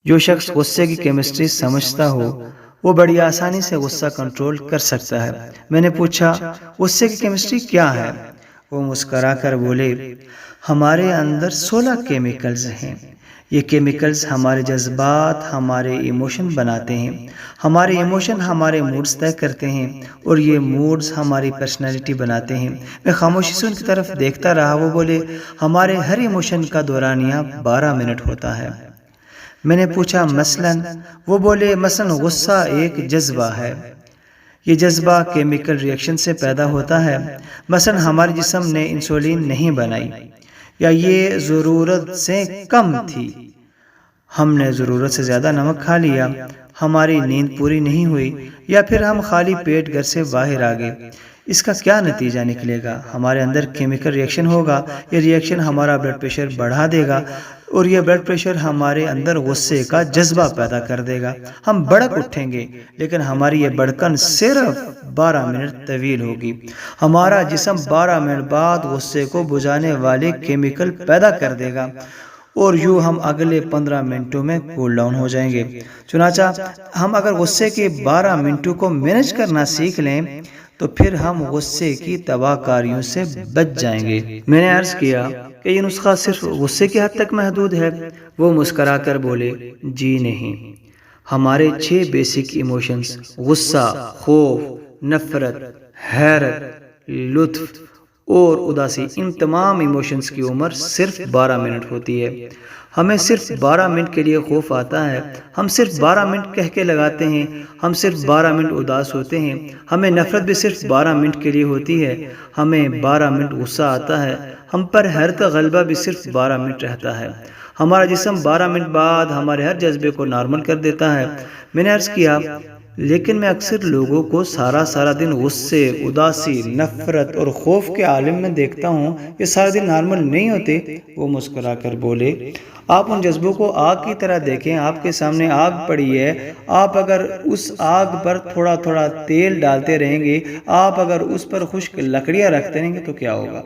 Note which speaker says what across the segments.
Speaker 1: جو شخص غصے کی کیمسٹری سمجھتا ہو وہ بڑی آسانی سے غصہ کنٹرول کر سکتا ہے۔ میں نے پوچھا غصے کی کیمسٹری کیا ہے؟ وہ مسکرا کر بولے ہمارے اندر 16 کیمیکلز ہیں۔ یہ کیمیکلز ہمارے جذبات، ہمارے ایموشن بناتے ہیں۔ ہمارے ایموشن ہمارے موڈز طے کرتے ہیں اور یہ موڈز ہماری پرسنالٹی بناتے ہیں۔ میں خاموشی سے ان کی طرف دیکھتا رہا۔ وہ بولے ہمارے ہر ایموشن کا دورانیہ 12 منٹ ہوتا ہے۔ میں نے پوچھا مثلاً؟ وہ بولے مثلاً غصہ ایک جذبہ ہے۔ یہ جذبہ کیمیکل ریئیکشن سے پیدا ہوتا ہے۔ مثلاً ہمارے جسم نے انسولین نہیں بنائی، یا یہ ضرورت سے کم تھی، ہم نے ضرورت سے زیادہ نمک کھا لیا، ہماری نیند پوری نہیں ہوئی، یا پھر ہم خالی پیٹ گھر سے باہر آ گئے۔ اس کا کیا نتیجہ نکلے گا؟ ہمارے اندر کیمیکل ریئیکشن ہوگا۔ یہ ریئیکشن ہمارا بلڈ پریشر بڑھا دے گا اور یہ بلڈ پریشر ہمارے اندر غصے کا جذبہ پیدا کر دے گا۔ ہم بڑک اٹھیں گے، لیکن ہماری یہ بڑکن صرف 12 منٹ طویل ہوگی۔ ہمارا جسم 12 منٹ بعد غصے کو بجھانے والے کیمیکل پیدا کر دے گا اور یوں ہم اگلے 15 منٹوں میں کول ڈاؤن ہو جائیں گے۔ چنانچہ ہم اگر غصے کے 12 منٹوں کو مینج کرنا سیکھ لیں تو پھر ہم غصے کی تباہ کاریوں سے بچ جائیں گے۔ میں نے عرض کیا کہ یہ نسخہ صرف غصے کی حد تک محدود ہے؟ وہ مسکرا کر بولے جی نہیں، ہمارے 6 بیسک ایموشنز غصہ، خوف، نفرت، حیرت، لطف اور اداسی، ان تمام ایموشنز کی عمر صرف 12 منٹ ہوتی ہے۔ ہمیں صرف 12 منٹ کے لیے خوف آتا ہے، ہم صرف 12 منٹ کہہ کے لگاتے ہیں، ہم صرف 12 منٹ اداس ہوتے ہیں، ہمیں نفرت بھی صرف 12 منٹ کے لیے ہوتی ہے، ہمیں 12 منٹ غصہ آتا ہے، ہم پر حیرت غلبہ بھی صرف 12 منٹ رہتا ہے۔ ہمارا جسم 12 منٹ بعد ہمارے ہر جذبے کو نارمل کر دیتا ہے۔ میں نے عرض کیا لیکن میں اکثر لوگوں کو سارا دن غصے، اداسی، نفرت اور خوف کے عالم میں دیکھتا ہوں، یہ سارا دن نارمل نہیں ہوتے؟ وہ مسکرا کر بولے آپ ان جذبوں کو آگ کی طرح دیکھیں۔ آپ کے سامنے آگ پڑی ہے، آپ اگر اس آگ پر تھوڑا تھوڑا تیل ڈالتے رہیں گے، آپ اگر اس پر خشک لکڑیاں رکھتے رہیں گے تو کیا ہوگا؟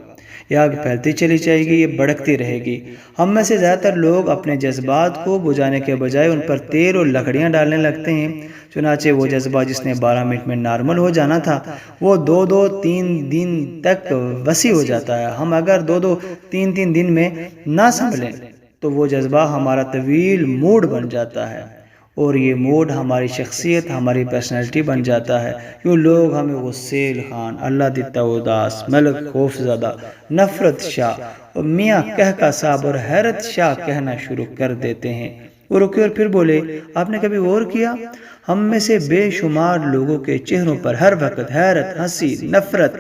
Speaker 1: یہ آگ پھیلتی چلی جائے گی، یہ بھڑکتی رہے گی۔ ہم میں سے زیادہ تر لوگ اپنے جذبات کو بجھانے کے بجائے ان پر تیل اور لکڑیاں ڈالنے لگتے ہیں۔ چنانچہ وہ جذبہ جس نے 12 منٹ میں نارمل ہو جانا تھا، وہ 2-3 دن تک وسیع ہو جاتا ہے۔ ہم اگر 2-3 دن میں نہ سنبھلیں تو وہ جذبہ ہمارا طویل موڈ بن جاتا ہے، اور یہ موڈ ہماری شخصیت، ہماری پرسنالٹی بن جاتا ہے۔ یوں لوگ ہمیں غسیل خان، اللہ دیتا اداس، ملک خوف زدہ، نفرت شاہ، اور میاں کہکا صاحب اور حیرت شاہ کہنا شروع کر دیتے ہیں۔ وہ رکے اور پھر بولے آپ نے کبھی غور کیا ہم میں سے بے شمار لوگوں کے چہروں پر ہر وقت حیرت، ہنسی، نفرت،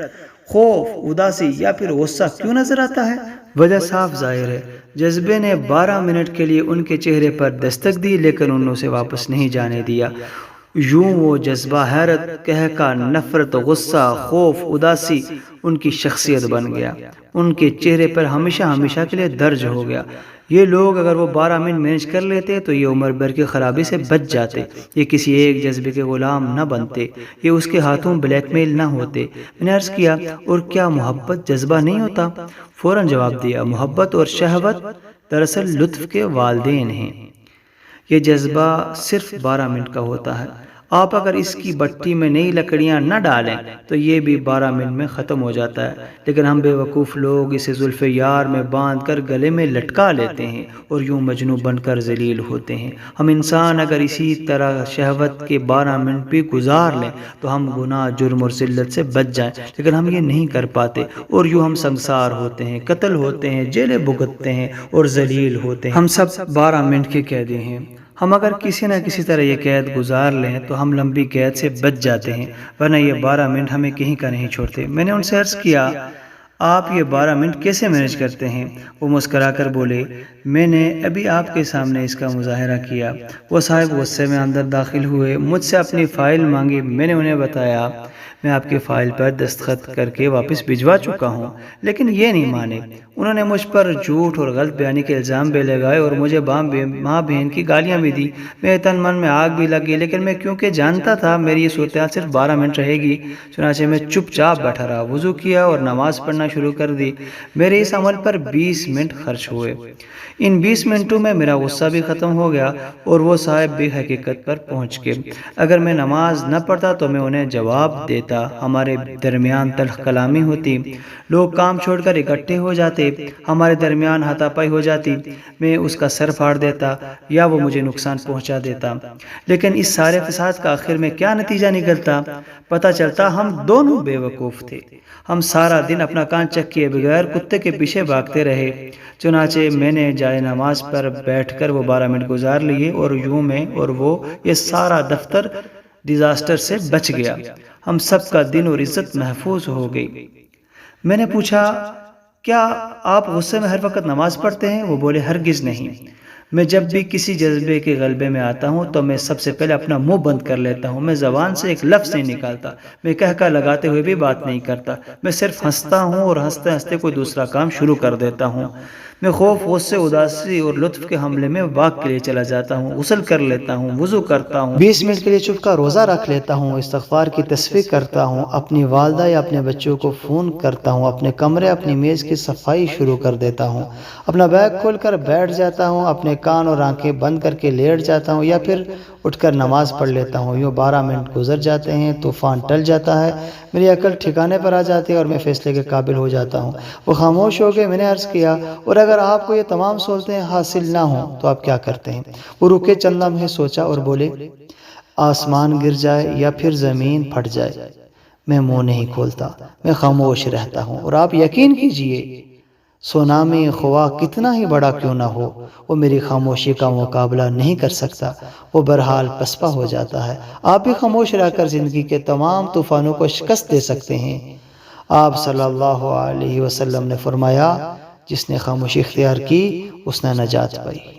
Speaker 1: خوف، اداسی یا پھر غصہ کیوں نظر آتا ہے؟ وجہ صاف ظاہر ہے، جذبے نے 12 منٹ کے لیے ان کے چہرے پر دستک دی لیکن انہوں سے واپس نہیں جانے دیا۔ یوں وہ جذبہ حیرت، کہکا، نفرت، غصہ، خوف، اداسی ان کی شخصیت بن گیا، ان کے چہرے پر ہمیشہ کے لیے درج ہو گیا۔ یہ لوگ اگر وہ 12 منٹ مینج کر لیتے تو یہ عمر بھر کی خرابی سے بچ جاتے، یہ کسی ایک جذبے کے غلام نہ بنتے، یہ اس کے ہاتھوں بلیک میل نہ ہوتے۔ میں نے عرض کیا اور کیا محبت جذبہ نہیں ہوتا؟ فوراً جواب دیا محبت اور شہوت دراصل لطف کے والدین ہیں۔ یہ جذبہ صرف 12 منٹ کا ہوتا ہے۔ آپ اگر اس کی بٹی میں نئی لکڑیاں نہ ڈالیں تو یہ بھی 12 منٹ میں ختم ہو جاتا ہے، لیکن ہم بے وقوف لوگ اسے زلف یار میں باندھ کر گلے میں لٹکا لیتے ہیں اور یوں مجنوں بن کر ذلیل ہوتے ہیں۔ ہم انسان اگر اسی طرح شہوت کے 12 منٹ بھی گزار لیں تو ہم گناہ، جرم اور ذلت سے بچ جائیں، لیکن ہم یہ نہیں کر پاتے اور یوں ہم سنگسار ہوتے ہیں، قتل ہوتے ہیں، جیلیں بھگتتے ہیں اور ذلیل ہوتے ہیں۔ ہم سب 12 منٹ کے قیدی ہیں۔ ہم اگر کسی نہ کسی طرح یہ قید گزار لیں تو ہم لمبی قید سے بچ جاتے ہیں، ورنہ یہ 12 منٹ ہمیں کہیں کا نہیں چھوڑتے۔ میں نے ان سے عرض کیا آپ یہ 12 منٹ کیسے مینج کرتے ہیں؟ وہ مسکرا کر بولے میں نے ابھی آپ کے سامنے اس کا مظاہرہ کیا۔ وہ صاحب غصے میں اندر داخل ہوئے، مجھ سے اپنی فائل مانگی۔ میں نے انہیں بتایا میں آپ کی فائل پر دستخط کر کے واپس بھجوا چکا ہوں، لیکن یہ نہیں مانے۔ انہوں نے مجھ پر جھوٹ اور غلط بیانی کے الزام بھی لگائے اور مجھے ماں بہن کی گالیاں بھی دی۔ میرے تن من میں آگ بھی لگی، لیکن میں کیونکہ جانتا تھا میری یہ صورتحال صرف 12 منٹ رہے گی، چنانچہ میں چپ چاپ بیٹھا رہا، وضو کیا اور نماز پڑھنا شروع کر دی۔ میرے اس عمل پر 20 منٹ خرچ ہوئے۔ ان 20 منٹوں میں میرا غصہ بھی ختم ہو گیا اور وہ صاحب بھی حقیقت پر پہنچ گئے۔ اگر میں نماز نہ پڑھتا تو میں انہیں جواب دیتا، ہمارے درمیان تلخ کلامی ہوتی، لوگ کام چھوڑ کر اکٹھے ہو جاتے، ہمارے درمیان ہاتھا پائی ہو جاتی، میں اس کا سر پھاڑ دیتا یا وہ مجھے نقصان پہنچا دیتا۔ لیکن اس سارے فساد کا آخر میں کیا نتیجہ نکلتا؟ پتہ چلتا ہم دونوں بے وقوف تھے۔ ہم سارا دن اپنا کان چکیے بغیر کتے کے پیچھے بھاگتے رہے۔ چنانچہ میں نے جائے نماز پر بیٹھ کر وہ 12 منٹ گزار لیے اور یوں میں اور وہ یہ سارا دفتر ڈیزاسٹر سے بچ گیا۔ ہم سب کا دن اور عزت محفوظ ہو گئی۔ میں نے پوچھا، کیا آپ غصے میں ہر وقت نماز پڑھتے ہیں؟ وہ بولے، ہرگز نہیں۔ میں جب بھی کسی جذبے کے غلبے میں آتا ہوں تو میں سب سے پہلے اپنا منہ بند کر لیتا ہوں۔ میں زبان سے ایک لفظ نہیں نکالتا، میں کہہ لگاتے ہوئے بھی بات نہیں کرتا، میں صرف ہنستا ہوں اور ہنستے ہنستے کوئی دوسرا کام شروع کر دیتا ہوں۔ میں خوف، غصے، اداسی اور لطف کے حملے میں واک کے لیے چلا جاتا ہوں، غسل کر لیتا ہوں، وضو کرتا ہوں، 20 منٹ کے لیے چپ کا روزہ رکھ لیتا ہوں، استغفار کی تسبیح کرتا ہوں، اپنی والدہ یا اپنے بچوں کو فون کرتا ہوں، اپنے کمرے، اپنی میز کی صفائی شروع کر دیتا ہوں، اپنا بیگ کھول کر بیٹھ جاتا ہوں، اپنے کان اور آنکھیں بند کر کے لیٹ جاتا ہوں یا پھر اٹھ کر نماز پڑھ لیتا ہوں۔ یوں 12 منٹ گزر جاتے ہیں، طوفان ٹل جاتا ہے، میری عقل ٹھکانے پر آ جاتی ہے اور میں فیصلے کے قابل ہو جاتا ہوں۔ وہ خاموش ہو گئے۔ میں نے عرض کیا، اور اگر آپ کو یہ تمام سہولتیں حاصل نہ ہوں تو آپ کیا کرتے ہیں؟ وہ رکے، چند لمحے سوچا اور بولے، آسمان گر جائے یا پھر زمین پھٹ جائے، میں منہ نہیں کھولتا، میں خاموش رہتا ہوں۔ اور آپ یقین کیجئے، سونامی خواہ کتنا ہی بڑا کیوں نہ ہو، وہ میری خاموشی کا مقابلہ نہیں کر سکتا، وہ بہرحال پسپا ہو جاتا ہے۔ آپ بھی خاموش رہ کر زندگی کے تمام طوفانوں کو شکست دے سکتے ہیں۔ آپ صلی اللہ علیہ وسلم نے فرمایا، جس نے خاموشی اختیار کی اس نے نجات پائی۔